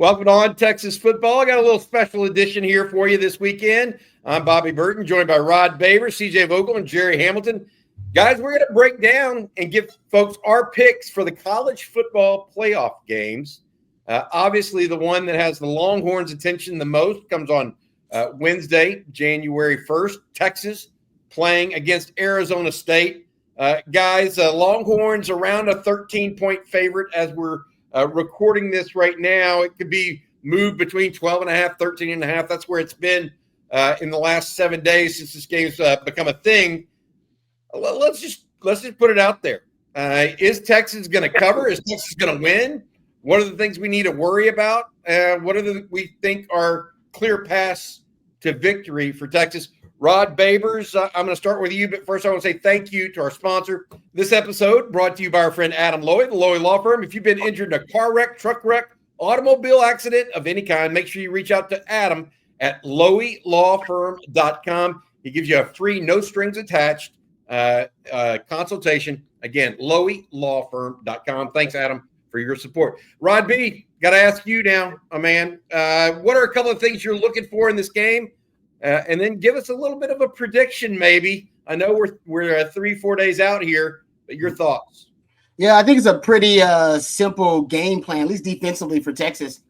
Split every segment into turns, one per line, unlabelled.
Welcome on Texas football. I got a little special edition here for you this weekend. I'm Bobby Burton, joined by Rod Babers, CJ Vogel, and Gerry Hamilton. Guys, we're going to break down and give folks our picks for the college football playoff games. Obviously, the one that has the Longhorns' attention the most comes on Wednesday, January 1st. Texas playing against Arizona State. Guys, Longhorns around a 13-point favorite as we're recording this right now. It could be moved between 12.5, 13.5. That's where it's been in the last 7 days since this game's become a thing. Let's just put it out there. Is Texas going to cover? Is Texas going to win? What are the things we need to worry about? What are we think are clear paths to victory for Texas? Rod Babers, I'm going to start with you, but first I want to say thank you to our sponsor. This episode brought to you by our friend Adam Lowy, the Lowy Law Firm. If you've been injured in a car wreck, truck wreck, automobile accident of any kind, make sure you reach out to Adam at loweylawfirm.com. He gives you a free, no strings attached consultation. Again, loweylawfirm.com. Thanks, Adam, for your support. Rod B., got to ask you now, my man, what are a couple of things you're looking for in this game? And then give us a little bit of a prediction, maybe. I know we're 3-4 days out here, but your thoughts.
Yeah, I think it's a pretty simple game plan, at least defensively for Texas.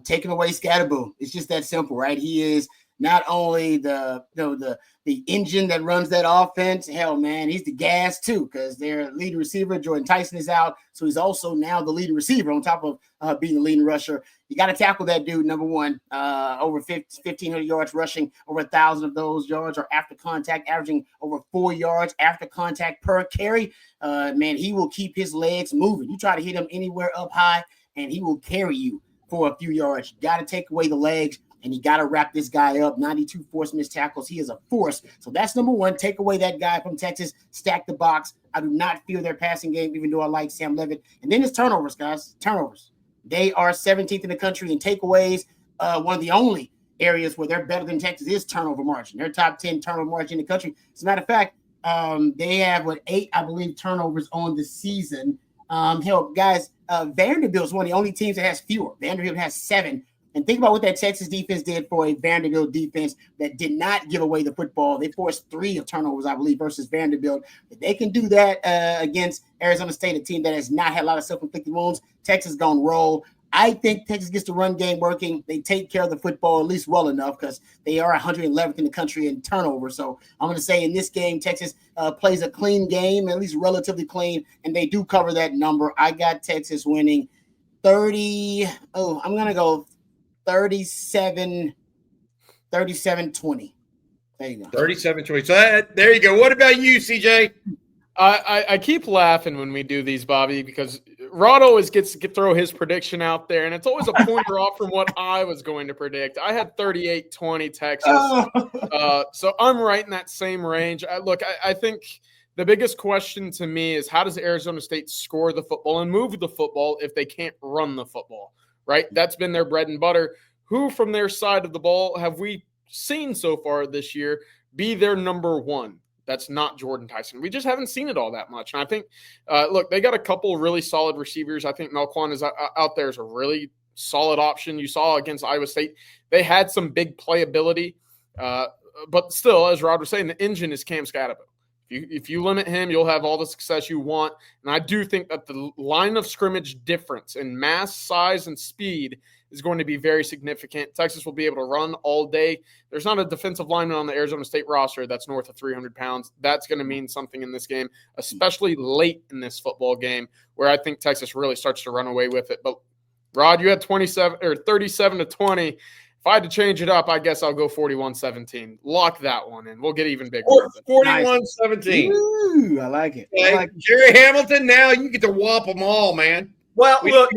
Taking away Scatterboo. It's just that simple, right? He is not only the engine that runs that offense. Hell, man, he's the gas too, because their leading receiver, Jordan Tyson, is out. So he's also now the leading receiver on top of being the leading rusher. You got to tackle that dude, number one. Over 1,500 yards rushing, over 1,000 of those yards are after contact, averaging over 4 yards after contact per carry. Man, he will keep his legs moving. You try to hit him anywhere up high, and he will carry you for a few yards. You got to take away the legs, and you got to wrap this guy up. 92 forced missed tackles. He is a force. So that's number one. Take away that guy from Texas. Stack the box. I do not fear their passing game, even though I like Sam Levitt. And then it's turnovers, guys. Turnovers. They are 17th in the country in takeaways. One of the only areas where they're better than Texas is turnover margin. They're top 10 turnover margin in the country. As a matter of fact, they have 8, I believe, turnovers on the season. Hell, guys, Vanderbilt is one of the only teams that has fewer. Vanderbilt has 7. And think about what that Texas defense did for a Vanderbilt defense that did not give away the football. They forced 3 of turnovers, I believe, versus Vanderbilt. If they can do that against Arizona State, a team that has not had a lot of self-inflicted wounds, Texas going to roll. I think Texas gets the run game working. They take care of the football at least well enough because they are 111th in the country in turnover. So I'm going to say in this game, Texas plays a clean game, at least relatively clean, and they do cover that number. I got Texas winning 30. Oh, I'm going to go 37-20. There you go.
37-20. So there you go. What about you, CJ?
I keep laughing when we do these, Bobby, because Rod always gets to throw his prediction out there, and it's always a pointer off from what I was going to predict. I had 38-20 Texas. So I'm right in that same range. I think the biggest question to me is how does Arizona State score the football and move the football if they can't run the football? Right? That's been their bread and butter. Who from their side of the ball have we seen so far this year be their number one? That's not Jordan Tyson. We just haven't seen it all that much. And I think, they got a couple really solid receivers. I think Melquan is out there as a really solid option. You saw against Iowa State, they had some big playability. But still, as Rod was saying, the engine is Cam Scatterboo. If you limit him, you'll have all the success you want. And I do think that the line of scrimmage difference in mass, size, and speed is going to be very significant. Texas will be able to run all day. There's not a defensive lineman on the Arizona State roster that's north of 300 pounds. That's going to mean something in this game, especially late in this football game where I think Texas really starts to run away with it. But, Rod, you had 37-20. If I had to change it up, I guess I'll go 41-17. Lock that one in. We'll get even bigger.
41-17.
Ooh, I like it.
Okay.
I like it.
Gerry Hamilton, now you get to whop them all, man.
Well, look,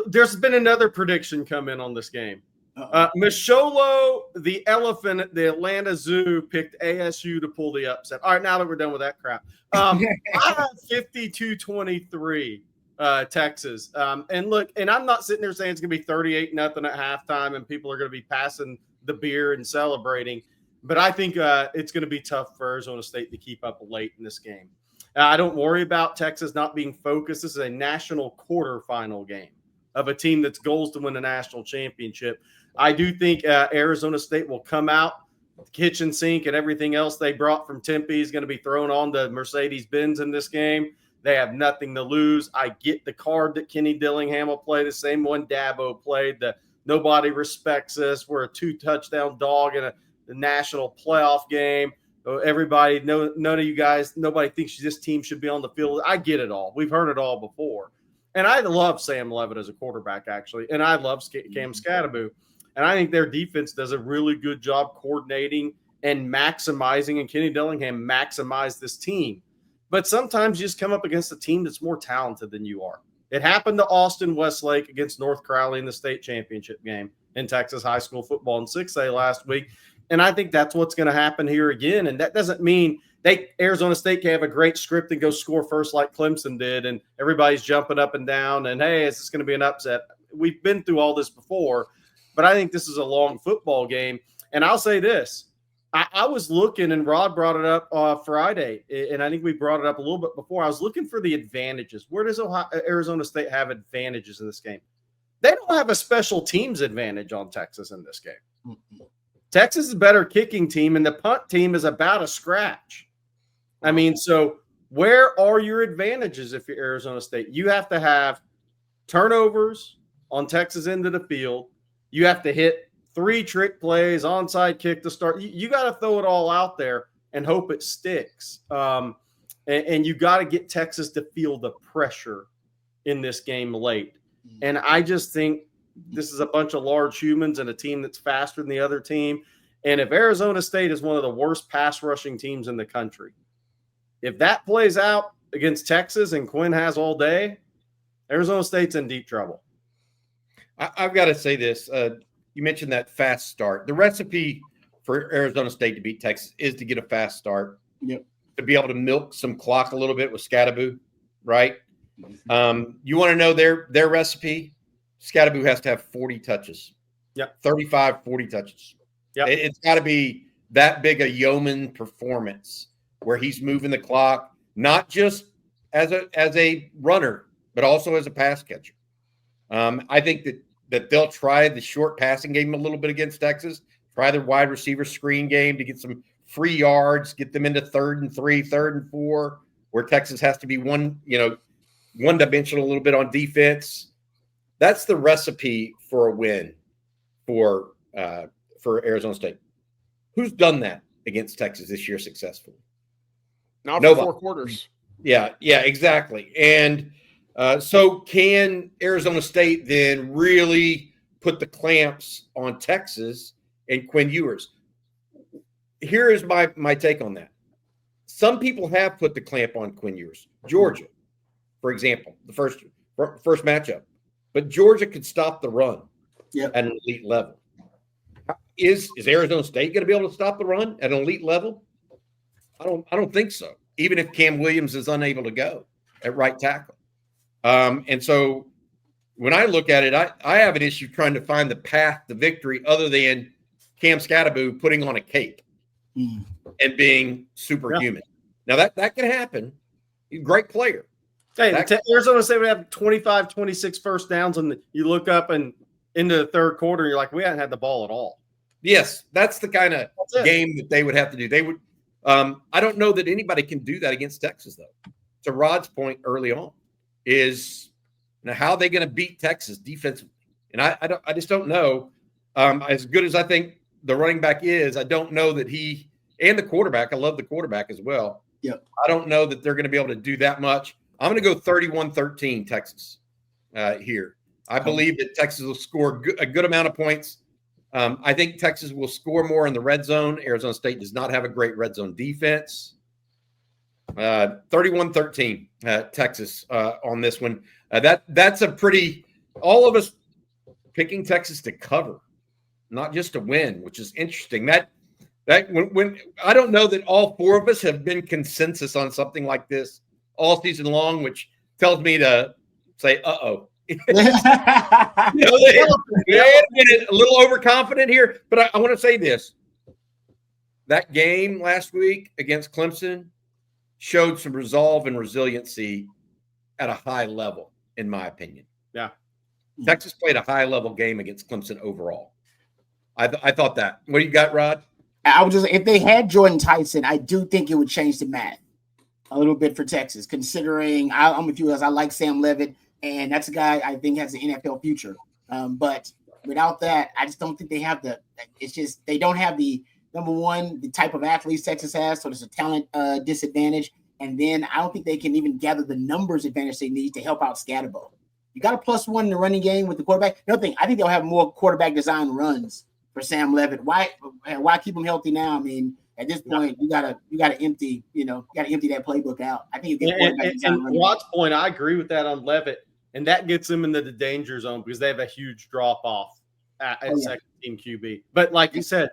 there's been another prediction come in on this game. Misholo, the elephant at the Atlanta Zoo, picked ASU to pull the upset. All right, now that we're done with that crap. I have 52-23. Texas. And look, and I'm not sitting there saying it's going to be 38-0 at halftime and people are going to be passing the beer and celebrating, but I think it's going to be tough for Arizona State to keep up late in this game. I don't worry about Texas not being focused. This is a national quarterfinal game. of a team that's goals to win a national championship. I do think Arizona State will come out, kitchen sink, and everything else they brought from Tempe is going to be thrown on the Mercedes-Benz in this game. They have nothing to lose. I get the card that Kenny Dillingham will play, the same one Dabo played, the nobody respects us. We're a 2-touchdown dog in the national playoff game. Everybody, none of you guys, nobody thinks this team should be on the field. I get it all. We've heard it all before. And I love Sam Levitt as a quarterback, actually. And I love Cam Scatterbo. And I think their defense does a really good job coordinating and maximizing. And Kenny Dillingham maximized this team. But sometimes you just come up against a team that's more talented than you are. It happened to Austin Westlake against North Crowley in the state championship game in Texas high school football in 6A last week. And I think that's what's going to happen here again. And that doesn't mean Arizona State can have a great script and go score first like Clemson did, and everybody's jumping up and down, and, hey, is this going to be an upset? We've been through all this before, but I think this is a long football game. And I'll say this. I was looking, and Rod brought it up Friday, and I think we brought it up a little bit before. I was looking for the advantages. Where does Arizona State have advantages in this game? They don't have a special teams advantage on Texas in this game. Mm-hmm. Texas is a better kicking team, and the punt team is about a scratch. I mean, so where are your advantages if you're Arizona State? You have to have turnovers on Texas end of the field. You have to hit 3 trick plays, onside kick to start. You got to throw it all out there and hope it sticks. And you got to get Texas to feel the pressure in this game late. And I just think this is a bunch of large humans and a team that's faster than the other team. And if Arizona State is one of the worst pass rushing teams in the country, if that plays out against Texas and Quinn has all day, Arizona State's in deep trouble.
I've got to say this. You mentioned that fast start. The recipe for Arizona State to beat Texas is to get a fast start.
Yep.
To be able to milk some clock a little bit with Scatterbo, right? You want to know their recipe? Scatterbo has to have 40 touches.
Yeah.
35, 40 touches.
Yeah.
It's got to be that big a yeoman performance where he's moving the clock, not just as a runner, but also as a pass catcher. I think that they'll try the short passing game a little bit against Texas, try the wide receiver screen game to get some free yards, get them into 3rd and 3, 3rd and 4, where Texas has to be one-dimensional a little bit on defense. That's the recipe for a win for Arizona State. Who's done that against Texas this year successfully?
Not for 4 quarters.
Yeah, exactly. And so can Arizona State then really put the clamps on Texas and Quinn Ewers? Here is my take on that. Some people have put the clamp on Quinn Ewers. Georgia, for example, the first matchup. But Georgia could stop the run at an elite level. Is Arizona State going to be able to stop the run at an elite level? I don't think so. Even if Cam Williams is unable to go at right tackle. And so when I look at it, I have an issue trying to find the path to victory other than Cam Scatterbo putting on a cape and being superhuman. Now that can happen. He's a great player.
Hey, Arizona State would have 25, 26 first downs, and you look up and into the 3rd quarter, and you're like, we haven't had the ball at all.
Yes, that's the kind of game that they would have to do. They would. I don't know that anybody can do that against Texas, though. To Rod's point early on, is how are they going to beat Texas defensively? And I just don't know. As good as I think the running back is, I don't know that he and the quarterback. I love the quarterback as well.
Yep.
I don't know that they're going to be able to do that much. I'm going to go 31-13 Texas here. I believe that Texas will score a good amount of points. I think Texas will score more in the red zone. Arizona State does not have a great red zone defense. 31-13 Texas on this one. That's a pretty – all of us picking Texas to cover, not just to win, which is interesting. That when I don't know that all 4 of us have been consensus on something like this all season long, which tells me to say, uh-oh. They're a little overconfident here, but I want to say this. That game last week against Clemson showed some resolve and resiliency at a high level, in my opinion.
Yeah.
Texas played a high-level game against Clemson overall. I thought that. What do you got, Rod?
I was just, if they had Jordan Tyson, I do think it would change the math a little bit for Texas, considering I'm with you as I like Sam Leavitt, and that's a guy I think has an NFL future. But without that, I just don't think they have they don't have the, number one, the type of athletes Texas has, so there's a talent disadvantage. And then I don't think they can even gather the numbers advantage they need to help out Scatterbo. You got a +1 in the running game with the quarterback. Another thing, I think they'll have more quarterback design runs for Sam Leavitt. Why keep him healthy now? I mean, at this point, you gotta empty that playbook out. I think you get quarterback design.
And Rod's point, I agree with that on Leavitt, and that gets them into the danger zone because they have a huge drop off at second team QB. But like you said,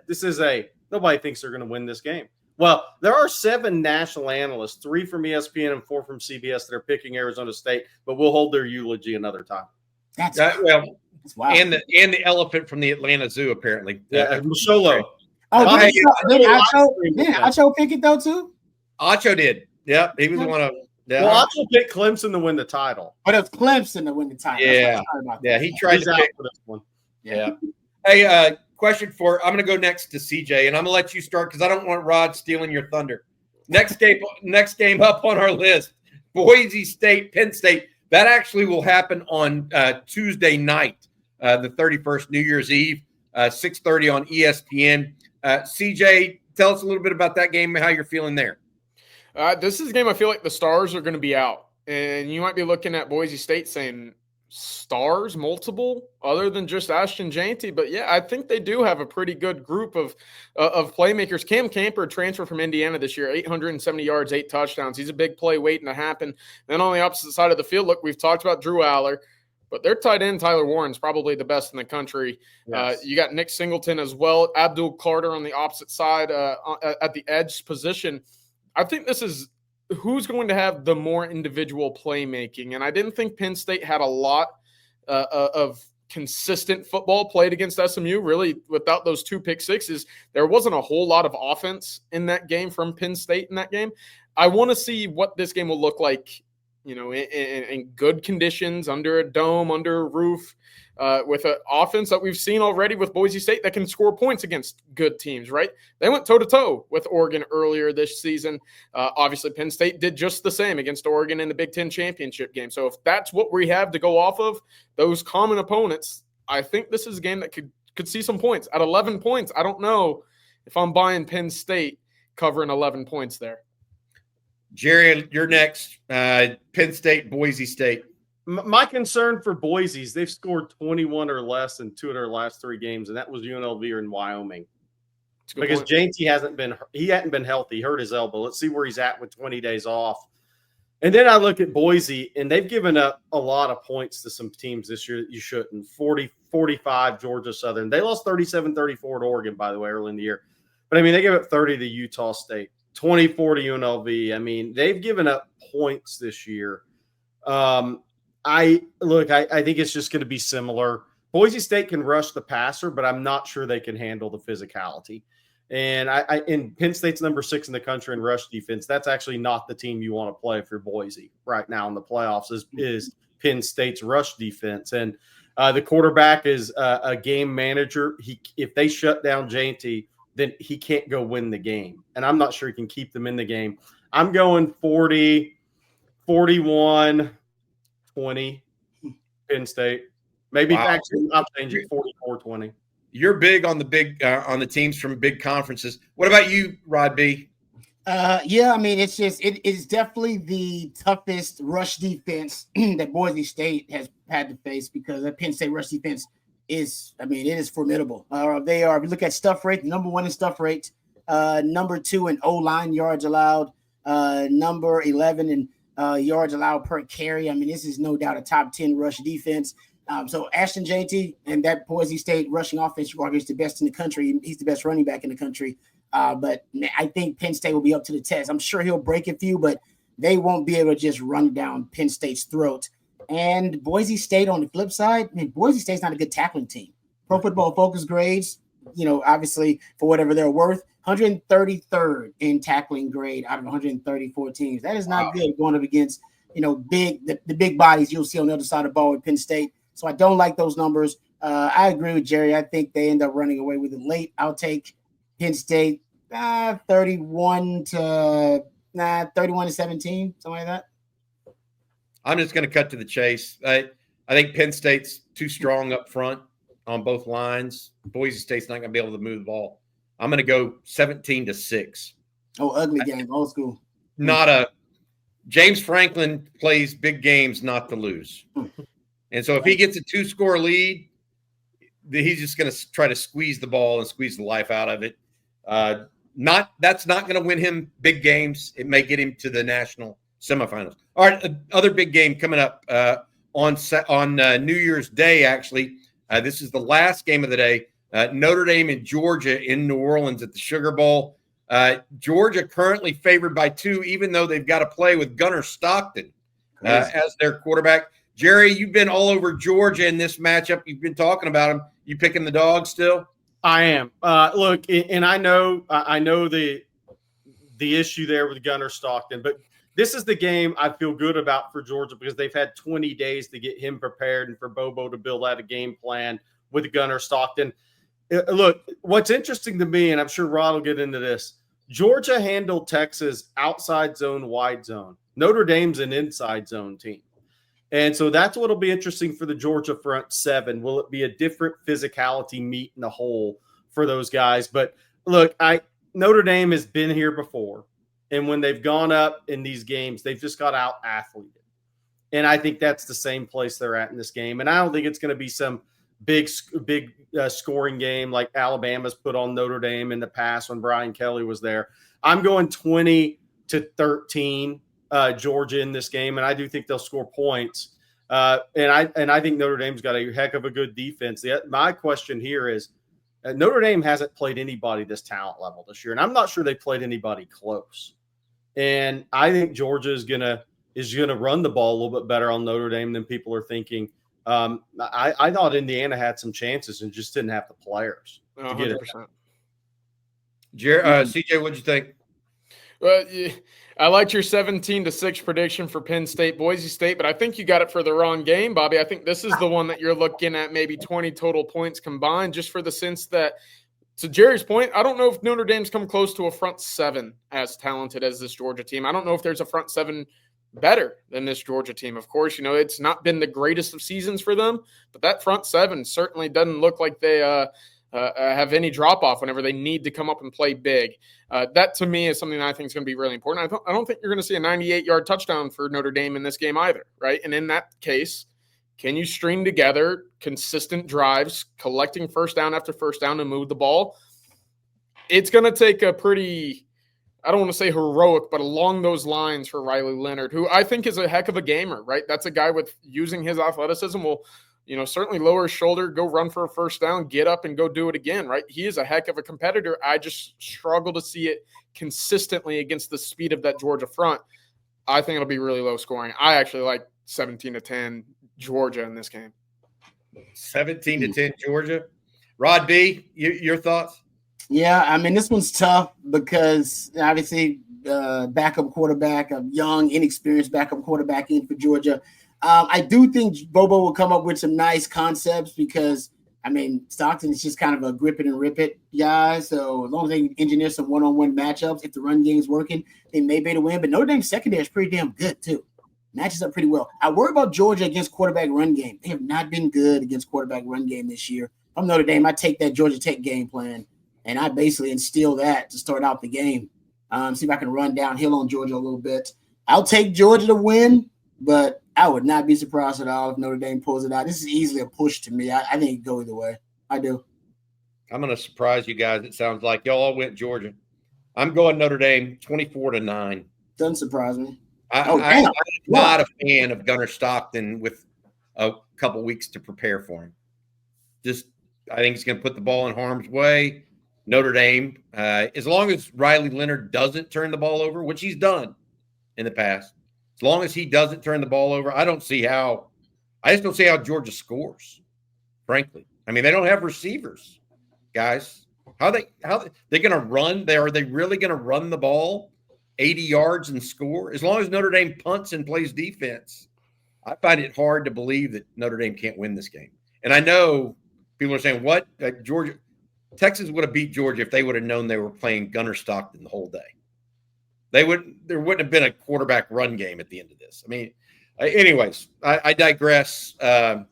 nobody thinks they're going to win this game. Well, there are 7 national analysts, 3 from ESPN and 4 from CBS, that are picking Arizona State, but we'll hold their eulogy another time.
That's
wild.
And
the elephant from the Atlanta Zoo, apparently.
Yeah, Solo.
Oh, did Acho pick it though too?
Acho did. Yeah, he was one of. Yeah.
Well, Acho picked Clemson to win the title.
But it's Clemson to win the title.
Yeah, he tried to pick
for this one.
Yeah. Hey, question I'm going to go next to CJ, and I'm going to let you start because I don't want Rod stealing your thunder. Next game up on our list, Boise State, Penn State. That actually will happen on Tuesday night, the 31st, New Year's Eve, 6:30 on ESPN. CJ, tell us a little bit about that game and how you're feeling there.
This is a game I feel like the stars are going to be out. And you might be looking at Boise State saying, stars, multiple, other than just Ashton Jeanty. But, yeah, I think they do have a pretty good group of playmakers. Cam Camper transferred from Indiana this year, 870 yards, 8 touchdowns. He's a big play waiting to happen. Then on the opposite side of the field, look, we've talked about Drew Aller. But their tight end, Tyler Warren's probably the best in the country. Yes. You got Nick Singleton as well, Abdul Carter on the opposite side at the edge position. I think this is who's going to have the more individual playmaking. And I didn't think Penn State had a lot of consistent football played against SMU. Really, without those 2 pick sixes, there wasn't a whole lot of offense in that game from Penn State in that game. I want to see what this game will look like, in good conditions, under a dome, under a roof, with an offense that we've seen already with Boise State that can score points against good teams, right? They went toe-to-toe with Oregon earlier this season. Obviously, Penn State did just the same against Oregon in the Big Ten championship game. So if that's what we have to go off of, those common opponents, I think this is a game that could see some points. At 11 points, I don't know if I'm buying Penn State covering 11 points there.
Gerry, you're next. Penn State, Boise State.
My concern for Boise is they've scored 21 or less in 2 of their last 3 games, and that was UNLV in Wyoming. Because Jeanty hadn't been healthy, hurt his elbow. Let's see where he's at with 20 days off. And then I look at Boise, and they've given up a lot of points to some teams this year that you shouldn't. 40-45 Georgia Southern. They lost 37-34 to Oregon, by the way, early in the year. But, I mean, they gave up 30 to Utah State, 24 to UNLV. I mean, they've given up points this year. I think it's just going to be similar. Boise State can rush the passer, but I'm not sure they can handle the physicality. And in Penn State's number 6 in the country in rush defense. That's actually not the team you want to play if you're Boise right now in the playoffs is Penn State's rush defense. And the quarterback is a game manager. If they shut down Jeanty, then he can't go win the game. And I'm not sure he can keep them in the game. I'm going 40, 41, 20 Penn State. Maybe actually I'll change it 44-20.
You're big on the teams from big conferences. What about you, Rod B?
Yeah, I mean, it is definitely the toughest rush defense that Boise State has had to face because the Penn State rush defense it is formidable. They are, if you look at stuff rate, number 1 in stuff rate, number 2 in O-line yards allowed, number 11 in yards allowed per carry. I mean, this is no doubt a top 10 rush defense. So Ashton Jeanty and that Boise State rushing offense is the best in the country. He's the best running back in the country. But I think Penn State will be up to the test. I'm sure he'll break a few, but they won't be able to just run down Penn State's throat. And Boise State on the flip side, Boise State's not a good tackling team. Pro Football Focus grades, obviously for whatever they're worth, 133rd in tackling grade out of 134 teams. That is not good going up against, the big bodies you'll see on the other side of the ball with Penn State. So I don't like those numbers. I agree with Gerry. I think they end up running away with it late. I'll take Penn State 31 to 17, something like that.
I'm just going to cut to the chase. I think Penn State's too strong up front on both lines. Boise State's not going to be able to move the ball. I'm going to go 17-6.
Oh, ugly game, old school.
James Franklin plays big games not to lose. And so if he gets a 2-score lead, he's just going to try to squeeze the ball and squeeze the life out of it. That's not going to win him big games. It may get him to the national semifinals. All right, other big game coming up on New Year's Day, actually. This is the last game of the day. Notre Dame and Georgia in New Orleans at the Sugar Bowl. Georgia currently favored by 2, even though they've got to play with Gunnar Stockton as their quarterback. Gerry, you've been all over Georgia in this matchup. You've been talking about them. You picking the dog still?
I am. Look, and I know the issue there with Gunnar Stockton, but this is the game I feel good about for Georgia because they've had 20 days to get him prepared and for Bobo to build out a game plan with Gunnar Stockton. Look, what's interesting to me, and I'm sure Rod will get into this, Georgia handled Texas outside zone, wide zone. Notre Dame's an inside zone team. And so that's what will be interesting for the Georgia front seven. Will it be a different physicality meet in the hole for those guys? But look, Notre Dame has been here before. And when they've gone up in these games, they've just got out-athleted. And I think that's the same place they're at in this game. And I don't think it's going to be some big scoring game like Alabama's put on Notre Dame in the past when Brian Kelly was there. I'm going 20-13 Georgia in this game, and I do think they'll score points. And I think Notre Dame's got a heck of a good defense. My question here is Notre Dame hasn't played anybody this talent level this year, and I'm not sure they played anybody close. And I think Georgia is gonna run the ball a little bit better on Notre Dame than people are thinking. I thought Indiana had some chances and just didn't have the players to get it.
CJ, what'd you think?
Well, I liked your 17-6 prediction for Penn State, Boise State, but I think you got it for the wrong game, Bobby. I think this is the one that you're looking at maybe 20 total points combined, just for the sense that, to Gerry's point, I don't know if Notre Dame's come close to a front seven as talented as this Georgia team. I don't know if there's a front seven better than this Georgia team. Of course, it's not been the greatest of seasons for them, but that front seven certainly doesn't look like they have any drop-off whenever they need to come up and play big. That, to me, is something that I think is going to be really important. I don't think you're going to see a 98-yard touchdown for Notre Dame in this game either, right? And in that case, can you string together consistent drives, collecting first down after first down and move the ball? It's going to take a pretty, I don't want to say heroic, but along those lines for Riley Leonard, who I think is a heck of a gamer, right? That's a guy with using his athleticism will certainly lower his shoulder, go run for a first down, get up and go do it again, right? He is a heck of a competitor. I just struggle to see it consistently against the speed of that Georgia front. I think it'll be really low scoring. I actually like 17-10 Georgia in this game.
17-10 Georgia. Rod B, your thoughts?
Yeah, I mean, this one's tough because obviously backup quarterback, a young, inexperienced backup quarterback in for Georgia. I do think Bobo will come up with some nice concepts because, I mean, Stockton is just kind of a grip it and rip it guy. So as long as they can engineer some one-on-one matchups, if the run game is working, they may be able to win. But Notre Dame's secondary is pretty damn good, too. Matches up pretty well. I worry about Georgia against quarterback run game. They have not been good against quarterback run game this year. I'm Notre Dame. I take that Georgia Tech game plan, and I basically instill that to start out the game. See if I can run downhill on Georgia a little bit. I'll take Georgia to win, but I would not be surprised at all if Notre Dame pulls it out. This is easily a push to me. I think it go either way. I do.
I'm going to surprise you guys. It sounds like y'all all went Georgia. I'm going Notre Dame 24-9.
Doesn't surprise me.
I'm not a fan of Gunnar Stockton with a couple weeks to prepare for him. I think he's going to put the ball in harm's way. Notre Dame, as long as Riley Leonard doesn't turn the ball over, which he's done in the past, as long as he doesn't turn the ball over, I just don't see how Georgia scores, frankly. I mean, they don't have receivers, guys. How they going to run? Are they really going to run the ball 80 yards and score? As long as Notre Dame punts and plays defense, I find it hard to believe that Notre Dame can't win this game. And I know people are saying, what? Texas would have beat Georgia if they would have known they were playing Gunnar Stockton the whole day. There wouldn't have been a quarterback run game at the end of this. I mean, anyways, I digress. I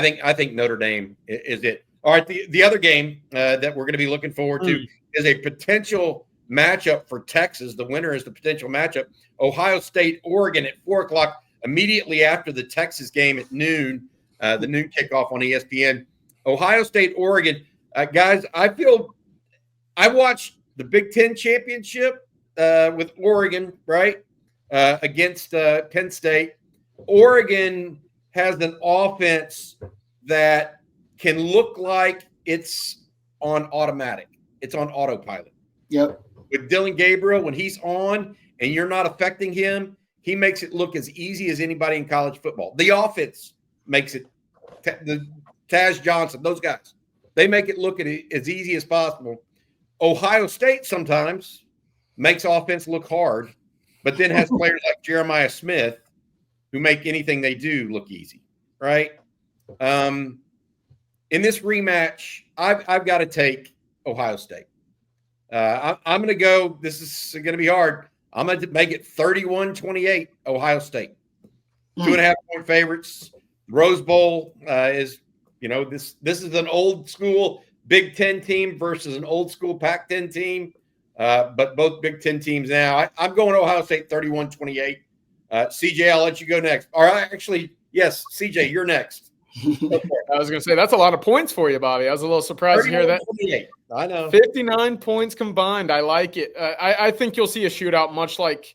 think Notre Dame is it. All right, the other game that we're going to be looking forward to is a potential matchup for Texas. The winner is the potential matchup. Ohio State, Oregon at 4:00, immediately after the Texas game at noon, the noon kickoff on ESPN. Ohio State, Oregon. Guys, I watched the Big Ten championship with Oregon, right, against Penn State. Oregon has an offense that can look like it's on automatic. It's on autopilot.
Yep.
With Dylan Gabriel, when he's on and you're not affecting him, he makes it look as easy as anybody in college football. The offense makes it. The Taz Johnson, those guys, they make it look as easy as possible. Ohio State sometimes makes offense look hard, but then has players like Jeremiah Smith who make anything they do look easy, right? In this rematch, I've got to take Ohio State. I'm going to go. This is going to be hard. I'm going to make it 31-28, Ohio State. 2.5 point favorites. Rose Bowl is, this is an old school Big Ten team versus an old school Pac-10 team, but both Big Ten teams now. I'm going Ohio State 31-28. CJ, I'll let you go next. All right, actually, yes, CJ, you're next.
I was going to say, that's a lot of points for you, Bobby. I was a little surprised to hear that.
I know.
59 points combined. I like it. I think you'll see a shootout, much like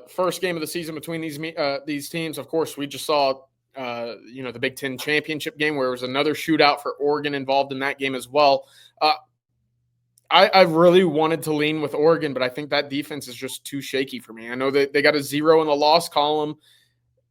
first game of the season between these teams. Of course, we just saw the Big Ten championship game where there was another shootout for Oregon involved in that game as well. I really wanted to lean with Oregon, but I think that defense is just too shaky for me. I know that they got a 0 in the loss column.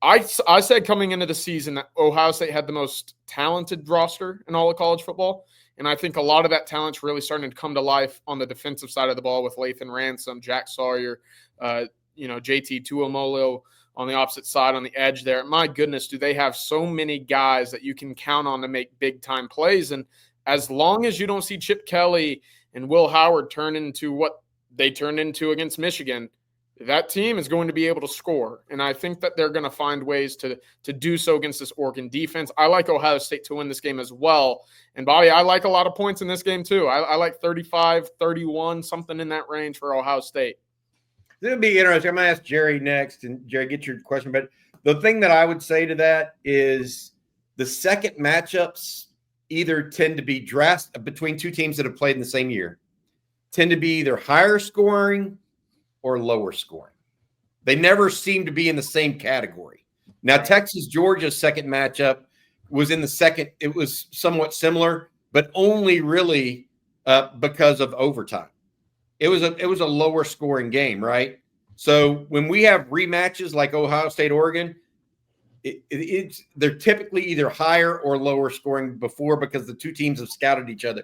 I said coming into the season that Ohio State had the most talented roster in all of college football, and I think a lot of that talent's really starting to come to life on the defensive side of the ball with Lathan Ransom, Jack Sawyer, JT Tuamolo on the opposite side on the edge there. My goodness, do they have so many guys that you can count on to make big-time plays, and as long as you don't see Chip Kelly and Will Howard turn into what they turned into against Michigan, that team is going to be able to score. And I think that they're going to find ways to do so against this Oregon defense. I like Ohio State to win this game as well. And, Bobby, I like a lot of points in this game too. I like 35, 31, something in that range for Ohio State.
This will be interesting. I'm going to ask Gerry next. And, Gerry, get your question. But the thing that I would say to that is the second matchups either tend to be between two teams that have played in the same year, tend to be either higher scoring or lower scoring. They never seem to be in the same category. Now, Texas-Georgia's second matchup was in the second. It was somewhat similar, but only really because of overtime. It was a lower scoring game, right? So when we have rematches like Ohio State-Oregon, they're typically either higher or lower scoring before because the two teams have scouted each other.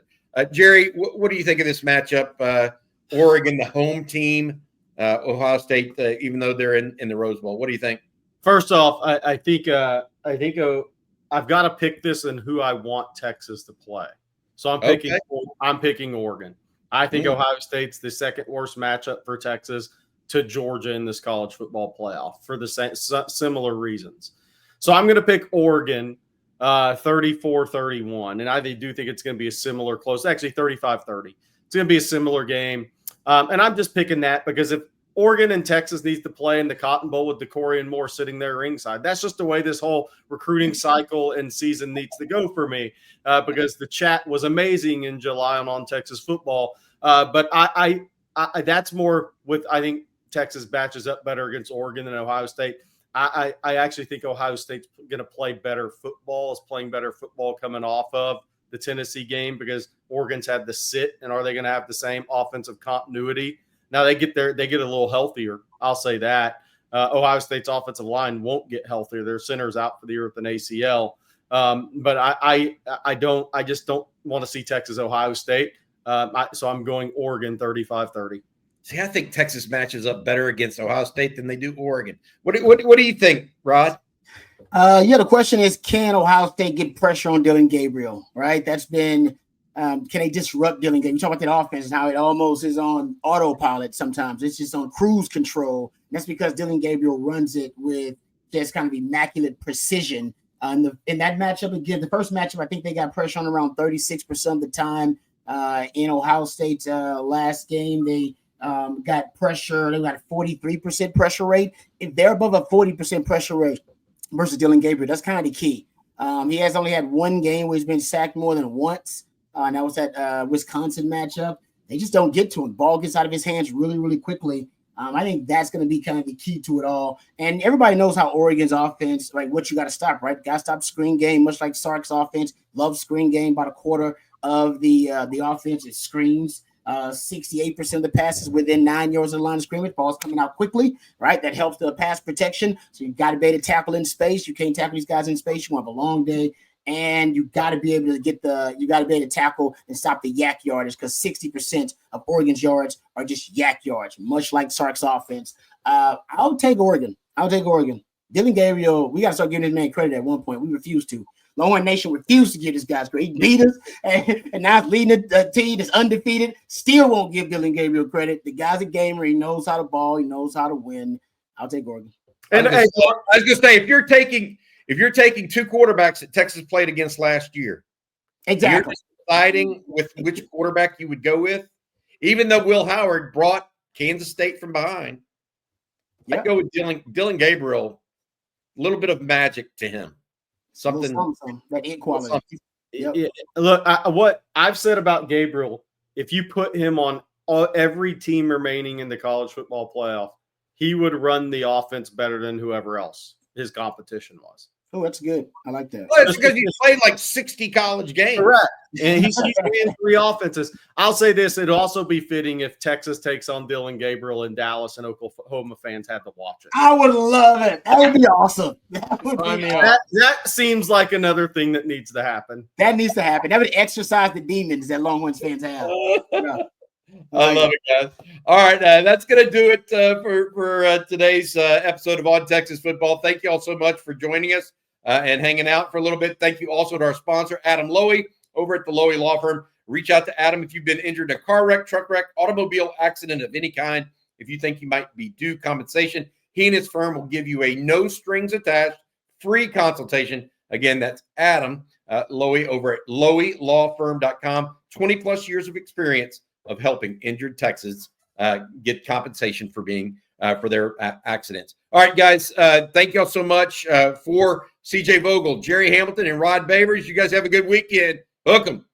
Gerry, what do you think of this matchup? Oregon, the home team, Ohio State, even though they're in the Rose Bowl. What do you think?
First off, I think I've got to pick this in who I want Texas to play. So I'm picking Oregon. I think Ohio State's the second worst matchup for Texas to Georgia in this college football playoff for the similar reasons. So I'm going to pick Oregon 34-31, and I do think it's going to be a similar close, actually 35-30. It's going to be a similar game. And I'm just picking that because if Oregon and Texas needs to play in the Cotton Bowl with DeCorian Moore sitting there ringside, that's just the way this whole recruiting cycle and season needs to go for me because the chat was amazing in July on Texas football. But I that's more with, I think Texas matches up better against Oregon than Ohio State. I actually think Ohio State's going to play better football, is playing better football coming off of the Tennessee game because Oregon's had the sit, and are they going to have the same offensive continuity? Now they get a little healthier. I'll say that. Ohio State's offensive line won't get healthier. Their center's out for the year with an ACL. But I just don't want to see Texas Ohio State. So I'm going Oregon 35-30.
See, I think Texas matches up better against Ohio State than they do Oregon. What do you think, Rod?
The question is, can Ohio State get pressure on Dillon Gabriel? Right, that's been. Can they disrupt Dillon Gabriel? You talk about that offense and how it almost is on autopilot sometimes. It's just on cruise control. That's because Dillon Gabriel runs it with just kind of immaculate precision. In that matchup, again, the first matchup, I think they got pressure on around 36% of the time. In Ohio State's last game, they got pressure. They got a 43% pressure rate. If they're above a 40% pressure rate versus Dillon Gabriel, that's kind of the key. He has only had one game where he's been sacked more than once. And that was that Wisconsin matchup. They just don't get to him. Ball gets out of his hands really, really quickly. I think that's going to be kind of the key to it all. And everybody knows how Oregon's offense, like what you got to stop, right? Got to stop screen game, much like Sark's offense. Love screen game. About a quarter of the offense is screens. 68% of the passes within 9 yards of the line of scrimmage. Ball's coming out quickly, right? That helps the pass protection. So you've got to be able to tackle in space. You can't tackle these guys in space. You want to have a long day. And you got to be able to you got to be able to tackle and stop the yak yardage because 60% of Oregon's yards are just yak yards, much like Sark's offense. I'll take Oregon. Dillon Gabriel, we got to start giving this man credit at one point. We refused to. Longhorn Nation refused to give this guy credit. He beat us, and now he's leading the team that's undefeated. Still won't give Dillon Gabriel credit. The guy's a gamer. He knows how to ball. He knows how to win. I'll take Oregon.
And I was going to say, if you're taking two quarterbacks that Texas played against last year,
exactly,
you're deciding with which quarterback you would go with, even though Will Howard brought Kansas State from behind, I'd go with Dillon Gabriel. A little bit of magic to him, something
that equality.
Yeah. Look, what I've said about Gabriel, if you put him on every team remaining in the college football playoff, he would run the offense better than whoever else his competition was.
Oh, that's good. I like that.
Well, it's because he played like 60 college games.
Correct. And he's in 3 offenses. I'll say this. It'd also be fitting if Texas takes on Dillon Gabriel in Dallas and Oklahoma fans had to watch it.
I would love it. That would be awesome.
That seems like another thing that needs to happen.
That needs to happen. That would exercise the demons that Longhorns fans have.
I love it, guys. All right, that's going to do it for today's episode of On Texas Football. Thank you all so much for joining us and hanging out for a little bit. Thank you also to our sponsor, Adam Lowy, over at the Lowy Law Firm. Reach out to Adam if you've been injured in a car wreck, truck wreck, automobile accident of any kind. If you think you might be due compensation, he and his firm will give you a no strings attached free consultation. Again, that's Adam Lowy over at LowyLawFirm.com. 20-plus years of experience of helping injured Texans get compensation for being for their accidents. All right, guys, thank you all so much for CJ Vogel, Gerry Hamilton, and Rod Babers. You guys have a good weekend. Hook 'em.